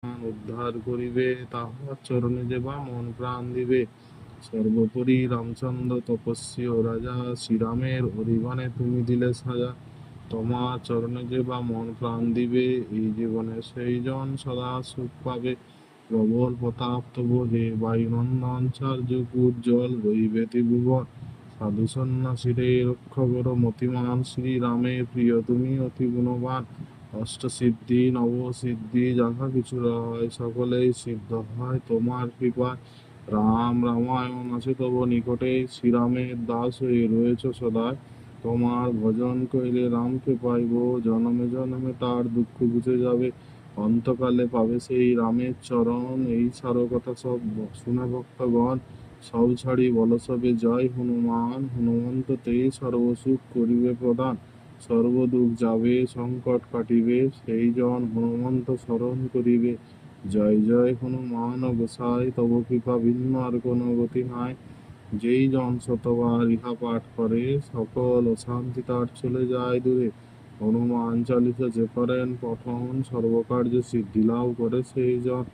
উদ্ধার করিবে, তাহার চরণে যে বা মন প্রাণ দিবে। সর্বোপরি রামচন্দ্র তপস্বী ও রাজা, শ্রীরামের অরিবানে তুমি দিলে সাজা। তোমার চরণে যে বা মন প্রাণ দিবে, এই জীবনে সেই জন সদা সুখ পাবে। প্রবল প্রতাপ তব হে বায়ুনন্দন, চার যুগ উজ্জ্বল রইবে ত্রিভুবন। সাধু সন্ন্যাসীরে রক্ষ করো মতিমান, শ্রীরামের প্রিয় তুমি অতি গুণবান। অষ্টসিদ্ধি নবসিদ্ধি যাহা কিছু হয়, সকলেই সিদ্ধ হয় তোমার কৃপায়। রাম রামায়ণ আছে তব নিকটে, শ্রীরামের দাস হয়ে রয়েছ সদায়। তোমার ভজন কইলে রামকে পাইব, জনমে জনমে তার দুঃখ বুঝে যাবে। অন্তকালে পাবে সেই রামের চরণ, এই সার কথা সব শুনে ভক্তগণ। সব ছাড়ি বল সবে জয় হনুমান, হনুমন্ত তেই সর্বসুখ করিবে প্রদান। সর্বদুঃখ যাবে সংকট কাটিবে, সেই জন হনুমন্ত স্মরণ করিবে। জয় জয় হনুমান গোসাই, তব কৃপা ভিন্ন আর কোনো গতি নাই। যেই জন শতবার ইহা পাঠ করে, সকল অশান্তি তার চলে যায় দূরে। হনুমান চালিসা যে করেন পঠন, সর্বকার্য সিদ্ধি লাভ করে সেই জন।